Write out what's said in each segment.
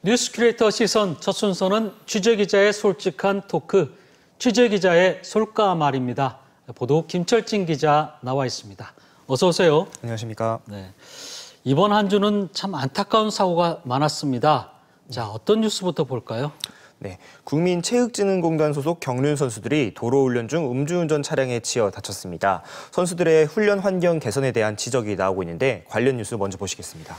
뉴스 큐레이터 시선 첫 순서는 취재기자의 솔직한 토크, 취재기자의 솔까말입니다. 보도 김철진 기자 나와 있습니다. 어서 오세요. 안녕하십니까. 네. 이번 한 주는 참 안타까운 사고가 많았습니다. 자, 어떤 뉴스부터 볼까요? 네, 국민체육진흥공단 소속 경륜 선수들이 도로훈련 중 음주운전 차량에 치여 다쳤습니다. 선수들의 훈련 환경 개선에 대한 지적이 나오고 있는데 관련 뉴스 먼저 보시겠습니다.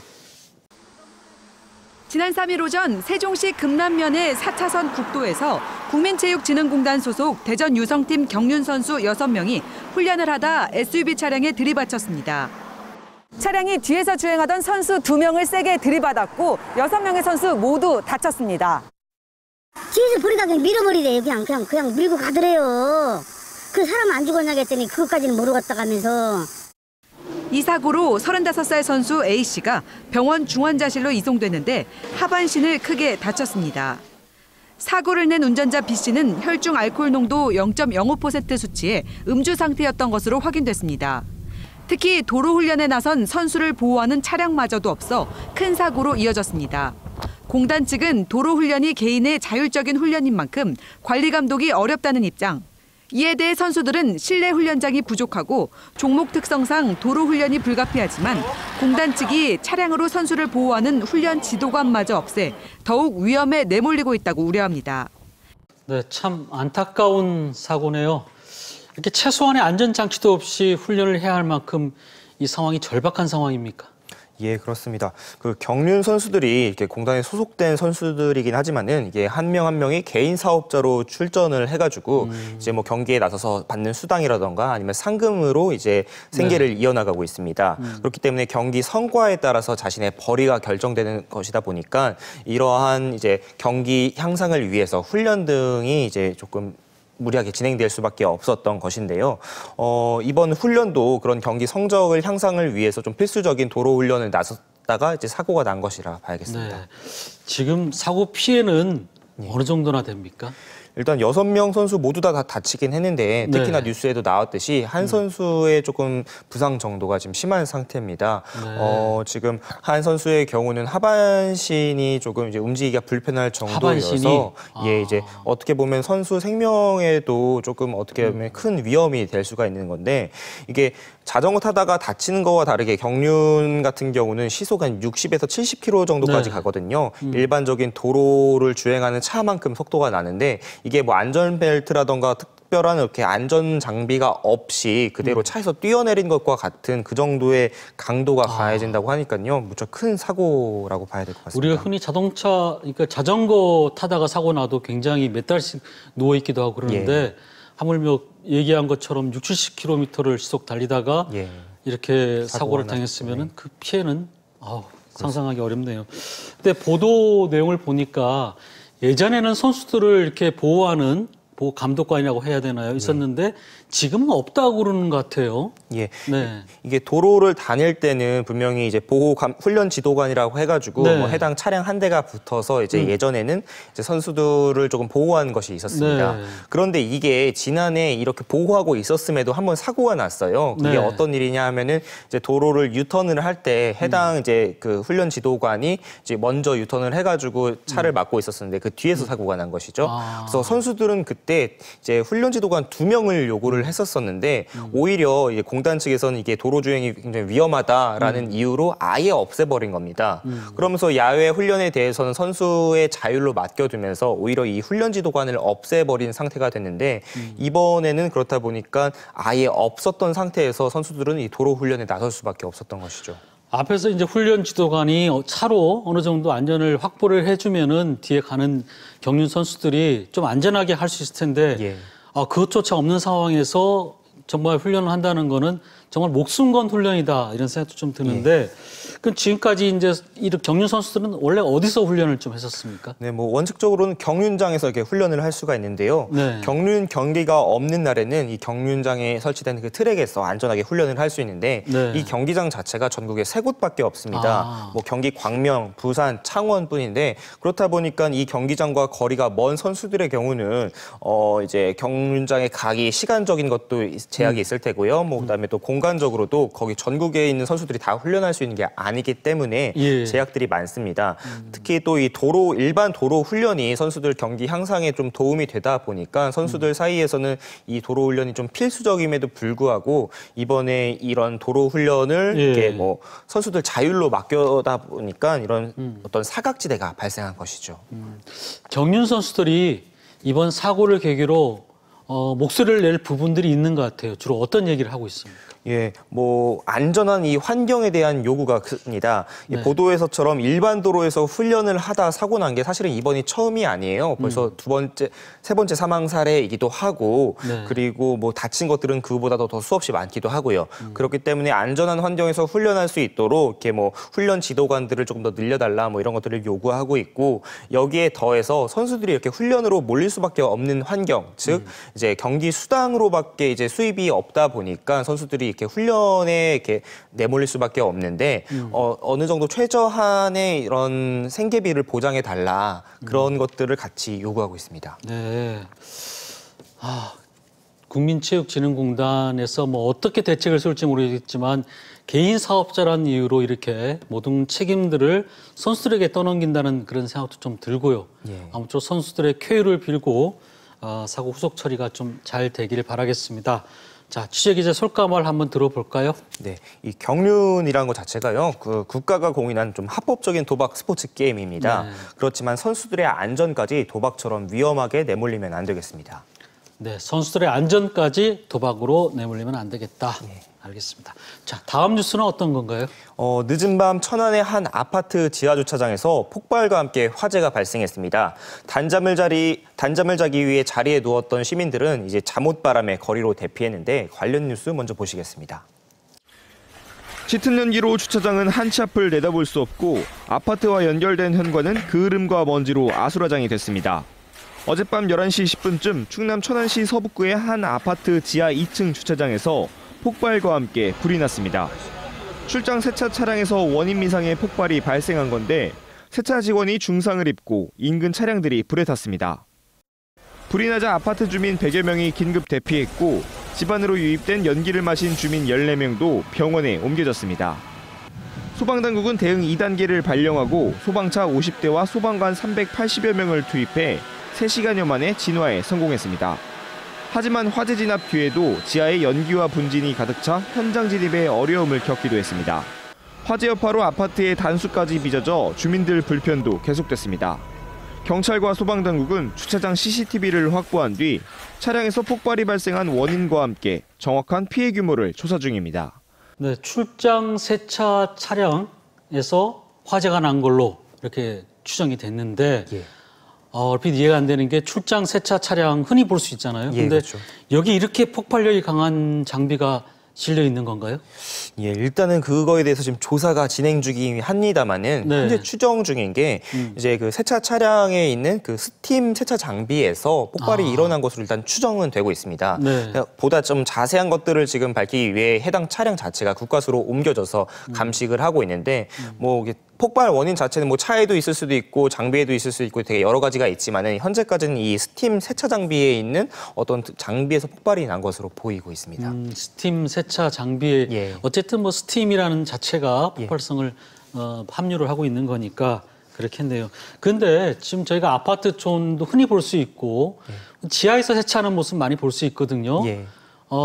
지난 3일 오전 세종시 금남면의 4차선 국도에서 국민체육진흥공단 소속 대전 유성팀 경륜 선수 6명이 훈련을 하다 SUV 차량에 들이받쳤습니다. 차량이 뒤에서 주행하던 선수 2명을 세게 들이받았고 6명의 선수 모두 다쳤습니다. 뒤에서 버리다 그냥 밀어버리래요. 그냥 밀고 가더래요. 그 사람 안 죽었냐 했더니 그것까지는 모르겠다 하면서. 이 사고로 35살 선수 A씨가 병원 중환자실로 이송됐는데 하반신을 크게 다쳤습니다. 사고를 낸 운전자 B씨는 혈중 알코올 농도 0.05% 수치에 음주 상태였던 것으로 확인됐습니다. 특히 도로 훈련에 나선 선수를 보호하는 차량마저도 없어 큰 사고로 이어졌습니다. 공단 측은 도로 훈련이 개인의 자율적인 훈련인 만큼 관리 감독이 어렵다는 입장. 이에 대해 선수들은 실내 훈련장이 부족하고 종목 특성상 도로 훈련이 불가피하지만 공단 측이 차량으로 선수를 보호하는 훈련 지도관마저 없애 더욱 위험에 내몰리고 있다고 우려합니다. 네, 참 안타까운 사고네요. 이렇게 최소한의 안전장치도 없이 훈련을 해야 할 만큼 이 상황이 절박한 상황입니까? 예, 그렇습니다. 그 경륜 선수들이 이렇게 공단에 소속된 선수들이긴 하지만은 이게 한 명 한 명이 개인 사업자로 출전을 해가지고 이제 뭐 경기에 나서서 받는 수당이라던가 아니면 상금으로 이제 생계를 이어나가고 있습니다. 그렇기 때문에 경기 성과에 따라서 자신의 벌이가 결정되는 것이다 보니까 이러한 이제 경기 향상을 위해서 훈련 등이 이제 조금 무리하게 진행될 수밖에 없었던 것인데요. 이번 훈련도 그런 경기 성적을 향상을 위해서 좀 필수적인 도로 훈련을 나섰다가 이제 사고가 난 것이라 봐야겠습니다. 네. 지금 사고 피해는 어느 정도나 됩니까? 일단 6명 선수 모두 다 다치긴 했는데 특히나 뉴스에도 나왔듯이 한 선수의 조금 부상 정도가 지금 심한 상태입니다. 네. 지금 한 선수의 경우는 하반신이 조금 이제 움직이기가 불편할 정도여서 예, 이제 어떻게 보면 선수 생명에도 조금 어떻게 보면 큰 위험이 될 수가 있는 건데 이게 자전거 타다가 다치는 거와 다르게 경륜 같은 경우는 시속 한 60에서 70km 정도까지 가거든요. 일반적인 도로를 주행하는 차만큼 속도가 나는데 이게 뭐 안전벨트라던가 특별한 이렇게 안전 장비가 없이 그대로 차에서 뛰어내린 것과 같은 그 정도의 강도가 가해진다고 하니까요. 무척 큰 사고라고 봐야 될 것 같습니다. 우리가 흔히 그러니까 자전거 타다가 사고 나도 굉장히 몇 달씩 누워 있기도 하고 그러는데 하물며 얘기한 것처럼 60, 70km를 시속 달리다가 이렇게 사고를 당했으면은 그 피해는 상상하기 어렵네요. 근데 보도 내용을 보니까 예전에는 선수들을 이렇게 보호하는 감독관이라고 해야 되나요? 있었는데 지금은 없다고 그러는 것 같아요. 예. 네. 이게 도로를 다닐 때는 분명히 이제 훈련 지도관이라고 해가지고 뭐 해당 차량 한 대가 붙어서 이제 예전에는 이제 선수들을 조금 보호하는 것이 있었습니다. 그런데 이게 지난해 이렇게 보호하고 있었음에도 한번 사고가 났어요. 그게 어떤 일이냐 하면은 이제 도로를 유턴을 할 때 해당 이제 그 훈련 지도관이 이제 먼저 유턴을 해가지고 차를 막고 있었는데 그 뒤에서 사고가 난 것이죠. 그래서 선수들은 그때 이제 훈련 지도관 2명을 요구를 했었었는데 오히려 이제 공단 측에서는 이게 도로 주행이 굉장히 위험하다라는 이유로 아예 없애버린 겁니다. 그러면서 야외 훈련에 대해서는 선수의 자율로 맡겨두면서 오히려 이 훈련 지도관을 없애버린 상태가 됐는데 이번에는 그렇다 보니까 아예 없었던 상태에서 선수들은 이 도로 훈련에 나설 수밖에 없었던 것이죠. 앞에서 이제 훈련 지도관이 차로 어느 정도 안전을 확보를 해주면은 뒤에 가는 경륜 선수들이 좀 안전하게 할 수 있을 텐데 그것조차 없는 상황에서 정말 훈련을 한다는 거는 정말 목숨 건 훈련이다 이런 생각도 좀 드는데 그럼 지금까지 이제 이 경륜 선수들은 원래 어디서 훈련을 좀 했었습니까? 네, 뭐 원칙적으로는 경륜장에서 이렇게 훈련을 할 수가 있는데요. 경륜 경기가 없는 날에는 이 경륜장에 설치된 그 트랙에서 안전하게 훈련을 할 수 있는데 이 경기장 자체가 전국에 3곳밖에 없습니다. 뭐 경기 광명, 부산, 창원뿐인데 그렇다 보니까 이 경기장과 거리가 먼 선수들의 경우는 이제 경륜장에 가기 시간적인 것도 제약이 있을 테고요. 뭐 그다음에 또 공간적으로도 거기 전국에 있는 선수들이 다 훈련할 수 있는 게 아니기 때문에 예. 제약들이 많습니다. 특히 또 이 일반 도로 훈련이 선수들 경기 향상에 좀 도움이 되다 보니까 선수들 사이에서는 이 도로 훈련이 좀 필수적임에도 불구하고 이번에 이런 도로 훈련을 예. 이렇게 뭐 선수들 자율로 맡겨다 보니까 이런 어떤 사각지대가 발생한 것이죠. 경륜 선수들이 이번 사고를 계기로 목소리를 낼 부분들이 있는 것 같아요. 주로 어떤 얘기를 하고 있습니까? 예, 뭐 안전한 이 환경에 대한 요구가 큽니다. 네. 이 보도에서처럼 일반 도로에서 훈련을 하다 사고 난 게 사실은 이번이 처음이 아니에요. 벌써 세 번째 사망 사례이기도 하고 네. 그리고 뭐 다친 것들은 그보다도 더 수없이 많기도 하고요. 그렇기 때문에 안전한 환경에서 훈련할 수 있도록 이렇게 뭐 훈련 지도관들을 조금 더 늘려달라 뭐 이런 것들을 요구하고 있고 여기에 더해서 선수들이 이렇게 훈련으로 몰릴 수밖에 없는 환경, 즉 이제 경기 수당으로밖에 이제 수입이 없다 보니까 선수들이 이렇게 훈련에 이렇게 내몰릴 수밖에 없는데 어느 정도 최저한의 이런 생계비를 보장해 달라 그런 것들을 같이 요구하고 있습니다. 네. 국민체육진흥공단에서 뭐 어떻게 대책을 세울지 모르겠지만 개인 사업자라는 이유로 이렇게 모든 책임들을 선수들에게 떠넘긴다는 그런 생각도 좀 들고요. 예. 아무쪼록 선수들의 쾌유를 빌고 사고 후속 처리가 좀 잘 되기를 바라겠습니다. 자, 취재기자 솔까말 한번 들어볼까요? 네, 이 경륜이라는 것 자체가요, 그 국가가 공인한 좀 합법적인 도박 스포츠 게임입니다. 네. 그렇지만 선수들의 안전까지 도박처럼 위험하게 내몰리면 안 되겠습니다. 네, 선수들의 안전까지 도박으로 내몰리면 안 되겠다. 알겠습니다. 자, 다음 뉴스는 어떤 건가요? 늦은 밤 천안의 한 아파트 지하주차장에서 폭발과 함께 화재가 발생했습니다. 단잠을 자기 위해 자리에 누웠던 시민들은 이제 잠옷바람에 거리로 대피했는데 관련 뉴스 먼저 보시겠습니다. 짙은 연기로 주차장은 한 치 앞을 내다볼 수 없고 아파트와 연결된 현관은 그을음과 먼지로 아수라장이 됐습니다. 어젯밤 11시 10분쯤 충남 천안시 서북구의 한 아파트 지하 2층 주차장에서 폭발과 함께 불이 났습니다. 출장 세차 차량에서 원인 미상의 폭발이 발생한 건데 세차 직원이 중상을 입고 인근 차량들이 불에 탔습니다. 불이 나자 아파트 주민 100여 명이 긴급 대피했고 집안으로 유입된 연기를 마신 주민 14명도 병원에 옮겨졌습니다. 소방당국은 대응 2단계를 발령하고 소방차 50대와 소방관 380여 명을 투입해 3시간여 만에 진화에 성공했습니다. 하지만 화재 진압 뒤에도 지하에 연기와 분진이 가득 차 현장 진입에 어려움을 겪기도 했습니다. 화재 여파로 아파트의 단수까지 빚어져 주민들 불편도 계속됐습니다. 경찰과 소방당국은 주차장 CCTV를 확보한 뒤 차량에서 폭발이 발생한 원인과 함께 정확한 피해 규모를 조사 중입니다. 네, 출장 세차 차량에서 화재가 난 걸로 이렇게 추정이 됐는데 얼핏 이해가 안 되는 게 출장 세차 차량 흔히 볼 수 있잖아요. 예, 근데 그렇죠. 여기 이렇게 폭발력이 강한 장비가 실려 있는 건가요? 예, 일단은 그거에 대해서 지금 조사가 진행 중이긴 합니다만은 네. 현재 추정 중인 게 이제 그 세차 차량에 있는 그 스팀 세차 장비에서 폭발이 일어난 것으로 일단 추정은 되고 있습니다. 네. 보다 좀 자세한 것들을 지금 밝히기 위해 해당 차량 자체가 국과수로 옮겨져서 감식을 하고 있는데 뭐 이게 폭발 원인 자체는 뭐 차에도 있을 수도 있고 장비에도 있을 수 있고 되게 여러 가지가 있지만은 현재까지는 이 스팀 세차 장비에 있는 어떤 장비에서 폭발이 난 것으로 보이고 있습니다. 스팀 세차 장비에 예. 어쨌든 뭐 스팀이라는 자체가 폭발성을 함유를 하고 있는 거니까 그렇겠네요. 근데 지금 저희가 아파트촌도 흔히 볼 수 있고 지하에서 세차하는 모습 많이 볼 수 있거든요. 예.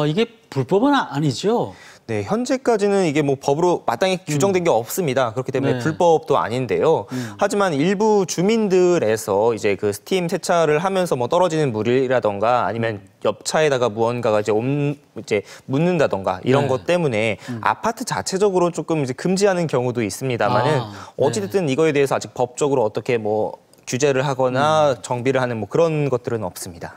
이게 불법은 아니죠? 네, 현재까지는 이게 뭐 법으로 마땅히 규정된 게 없습니다. 그렇기 때문에 네. 불법도 아닌데요. 하지만 일부 주민들에서 이제 그 스팀 세차를 하면서 뭐 떨어지는 물이라던가 아니면 옆 차에다가 무언가가 이제 묻는다던가 이런 네. 것 때문에 아파트 자체적으로 조금 이제 금지하는 경우도 있습니다만은 어찌됐든 이거에 대해서 아직 법적으로 어떻게 뭐 규제를 하거나 정비를 하는 뭐 그런 것들은 없습니다.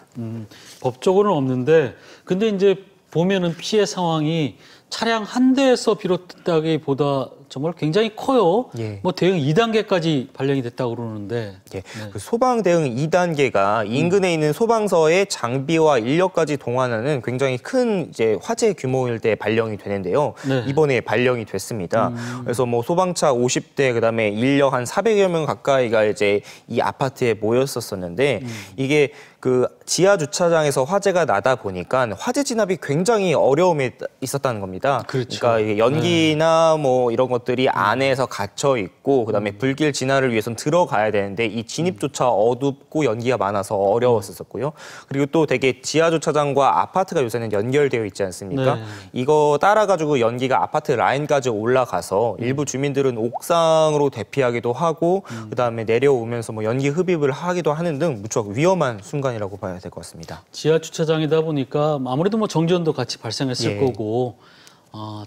법적으로는 없는데 근데 이제 보면은 피해 상황이 차량 한 대에서 비롯됐다기보다 정말 굉장히 커요. 예. 뭐 대응 2단계까지 발령이 됐다고 그러는데. 예. 네. 그 소방 대응 2단계가 인근에 있는 소방서의 장비와 인력까지 동원하는 굉장히 큰 이제 화재 규모일 때 발령이 되는데요. 네. 이번에 발령이 됐습니다. 그래서 뭐 소방차 50대 그다음에 인력 한 400여 명 가까이가 이제 이 아파트에 모였었는데 이게 그 지하 주차장에서 화재가 나다 보니까 화재 진압이 굉장히 어려움이 있었다는 겁니다. 그렇죠. 그러니까 이게 연기나 뭐 이런 것들이 안에서 갇혀 있고 그다음에 불길 진화를 위해서는 들어가야 되는데 이 진입조차 어둡고 연기가 많아서 어려웠었고요. 그리고 또 되게 지하 주차장과 아파트가 요새는 연결되어 있지 않습니까? 네. 이거 따라 가지고 연기가 아파트 라인까지 올라가서 일부 주민들은 옥상으로 대피하기도 하고 그다음에 내려오면서 뭐 연기 흡입을 하기도 하는 등 무척 위험한 순간이라고 봐야 될 것 같습니다. 지하 주차장이다 보니까 아무래도 뭐 정전도 같이 발생했을 예. 거고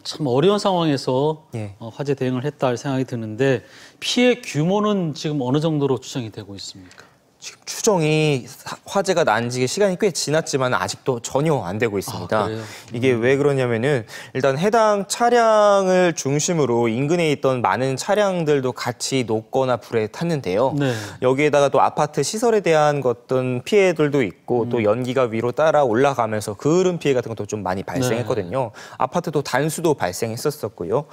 참 어려운 상황에서 예. 화재 대응을 했다 할 생각이 드는데 피해 규모는 지금 어느 정도로 추정이 되고 있습니까? 지금 추정이 화재가 난 지 시간이 꽤 지났지만 아직도 전혀 안 되고 있습니다. 그래요? 이게 왜 그러냐면은 일단 해당 차량을 중심으로 인근에 있던 많은 차량들도 같이 녹거나 불에 탔는데요. 네. 여기에다가 또 아파트 시설에 대한 어떤 피해들도 있고 또 연기가 위로 따라 올라가면서 그을음 피해 같은 것도 좀 많이 발생했거든요. 아파트도 단수도 발생했었고요.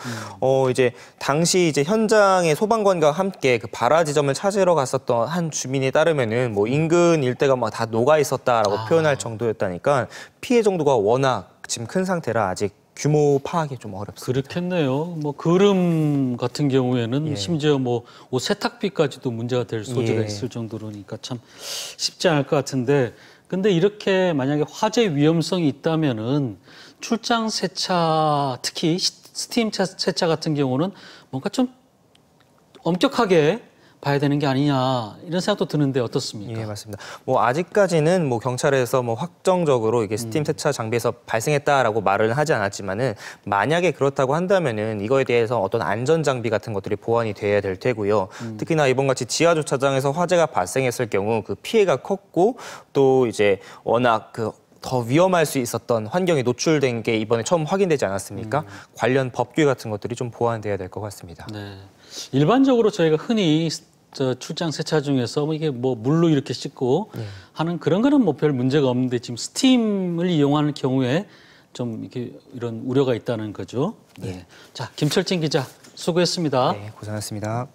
이제 당시 이제 현장에 소방관과 함께 그 발화 지점을 찾으러 갔었던 한 주민에 따르면은 뭐 인근 일대가 막 다 녹아 있었다라고 표현할 정도였다니까 피해 정도가 워낙 지금 큰 상태라 아직 규모 파악이 좀 어렵습니다. 그렇겠네요. 뭐 그름 같은 경우에는 예. 심지어 뭐 옷 세탁비까지도 문제가 될 소지가 예. 있을 정도로니까 참 쉽지 않을 것 같은데 근데 이렇게 만약에 화재 위험성이 있다면은 출장 세차 특히 스팀 세차 같은 경우는 뭔가 좀 엄격하게 봐야 되는 게 아니냐 이런 생각도 드는데 어떻습니까? 예, 맞습니다. 뭐 아직까지는 뭐 경찰에서 뭐 확정적으로 이게 스팀 세차 장비에서 발생했다라고 말을 하지 않았지만은 만약에 그렇다고 한다면은 이거에 대해서 어떤 안전 장비 같은 것들이 보완이 돼야 될 테고요. 특히나 이번 같이 지하 주차장에서 화재가 발생했을 경우 그 피해가 컸고 또 이제 워낙 그 더 위험할 수 있었던 환경에 노출된 게 이번에 처음 확인되지 않았습니까? 관련 법규 같은 것들이 좀 보완돼야 될 것 같습니다. 네. 일반적으로 저희가 흔히 출장 세차 중에서 뭐 이게 뭐 물로 이렇게 씻고 하는 그런 거는 뭐 별 문제가 없는데 지금 스팀을 이용하는 경우에 좀 이렇게 이런 우려가 있다는 거죠. 네. 자, 김철진 기자 수고했습니다. 네, 고생하셨습니다.